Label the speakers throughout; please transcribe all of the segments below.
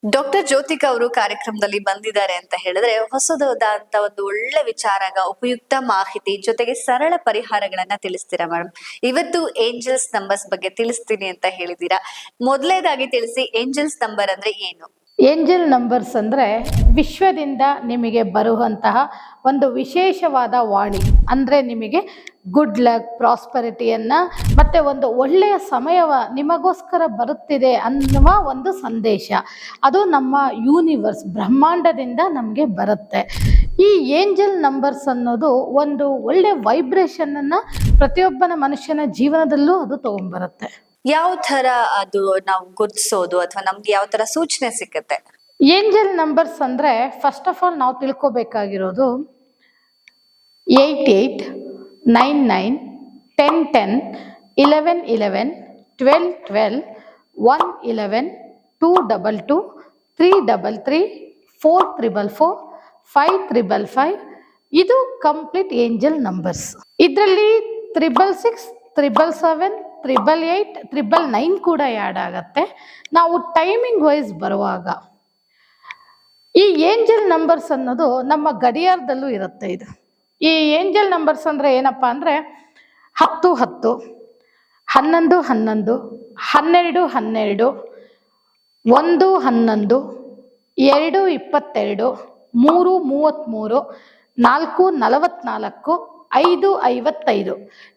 Speaker 1: Doctor Jyothika ಅವರು ಕಾರ್ಯಕ್ರಮದಲ್ಲಿ ಬಂದಿದ್ದಾರೆ ಅಂತ ಹೇಳಿದ್ರೆ ಹೊಸದಾದಂತ ಒಂದು ಒಳ್ಳೆ ವಿಚಾರ ಉಪಯುಕ್ತ ಮಾಹಿತಿ ಜೊತೆಗೆ ಸರಳ ಪರಿಹಾರಗಳನ್ನ ತಿಳಿಸ್ತೀರಾ ಮೇಡಮ್. ಇವತ್ತು ಏಂಜಲ್ಸ್ ನಂಬರ್ಸ್ ಬಗ್ಗೆ ತಿಳಿಸ್ತೀನಿ ಅಂತ ಹೇಳಿದೀರಾ. ಮೊದಲನೇದಾಗಿ ತಿಳಿಸಿ, ಏಂಜಲ್ಸ್ ನಂಬರ್ ಅಂದ್ರೆ ಏನು?
Speaker 2: ಏಂಜಲ್ ನಂಬರ್ಸ್ ಅಂದರೆ ವಿಶ್ವದಿಂದ ನಿಮಗೆ ಬರುವಂತಹ ಒಂದು ವಿಶೇಷವಾದ ವಾಣಿ. ಅಂದರೆ ನಿಮಗೆ ಗುಡ್ ಲಕ್, ಪ್ರಾಸ್ಪರಿಟಿಯನ್ನು ಮತ್ತು ಒಂದು ಒಳ್ಳೆಯ ಸಮಯವ ನಿಮಗೋಸ್ಕರ ಬರುತ್ತಿದೆ ಅನ್ನುವ ಒಂದು ಸಂದೇಶ. ಅದು ನಮ್ಮ ಯೂನಿವರ್ಸ್ ಬ್ರಹ್ಮಾಂಡದಿಂದ ನಮಗೆ ಬರುತ್ತೆ. ಈ ಏಂಜಲ್ ನಂಬರ್ಸ್ ಅನ್ನೋದು ಒಂದು ಒಳ್ಳೆಯ ವೈಬ್ರೇಷನನ್ನು ಪ್ರತಿಯೊಬ್ಬನ ಮನುಷ್ಯನ ಜೀವನದಲ್ಲೂ ಅದು ತೊಗೊಂಡ್ಬರುತ್ತೆ.
Speaker 1: ಯಾವ ತರ ಅದು ನಾವು ಗುರ್ತಿಸೋದು ಅಥವಾ ನಮ್ಗೆ ಯಾವ ತರ ಸೂಚನೆ ಸಿಕ್ಕತ್ತೆ?
Speaker 2: ಏಂಜಲ್ ನಂಬರ್ಸ್ ಅಂದರೆ ಫಸ್ಟ್ ಆಫ್ ಆಲ್ ನಾವು ತಿಳ್ಕೊಬೇಕಾಗಿರೋದು 88, 99, 10, 10, 11, 11, 12, 12, 1, 11, 2, 2, 3, 3, 4, 4, 5, 5. ಇದು ಕಂಪ್ಲೀಟ್ ಏಂಜಲ್ ನಂಬರ್ಸ್. ಇದರಲ್ಲಿ 666, 777, 888, 999 ಕೂಡ ಆ್ಯಡ್ ಆಗತ್ತೆ. ನಾವು ಟೈಮಿಂಗ್ ವೈಸ್ ಬರುವಾಗ ಈ ಏಂಜಲ್ ನಂಬರ್ಸ್ ಅನ್ನೋದು ನಮ್ಮ ಗಡಿಯಾರದಲ್ಲೂ ಇರುತ್ತೆ. ಇದು ಈ ಏಂಜಲ್ ನಂಬರ್ಸ್ ಅಂದರೆ ಏನಪ್ಪ ಅಂದರೆ 10, 10, 11, 11, 12, 12, 1, 11, 2, 22, 3, 33, 4, 44, 5, 55.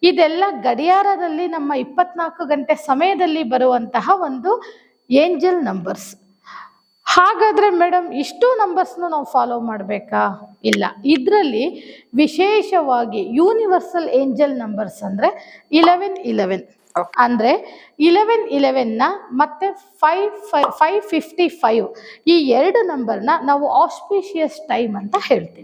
Speaker 2: ಇದೆಲ್ಲ ಗಡಿಯಾರದಲ್ಲಿ ನಮ್ಮ 24 ಗಂಟೆ ಸಮಯದಲ್ಲಿ ಬರುವಂತಹ ಒಂದು ಏಂಜಲ್ ನಂಬರ್ಸ್. ಹಾಗಾದರೆ ಮೇಡಮ್ ಇಷ್ಟು ನಂಬರ್ಸ್ನು ನಾವು ಫಾಲೋ ಮಾಡಬೇಕಾ? ಇಲ್ಲ. ಇದರಲ್ಲಿ ವಿಶೇಷವಾಗಿ ಯೂನಿವರ್ಸಲ್ ಏಂಜಲ್ ನಂಬರ್ಸ್ ಅಂದರೆ 1111. ಅಂದರೆ 1111ನ ಮತ್ತು 555 ಈ ಎರಡು ನಂಬರ್ನ ನಾವು ಆಸ್ಪಿಷಿಯಸ್ ಟೈಮ್ ಅಂತ ಹೇಳ್ತೀವಿ.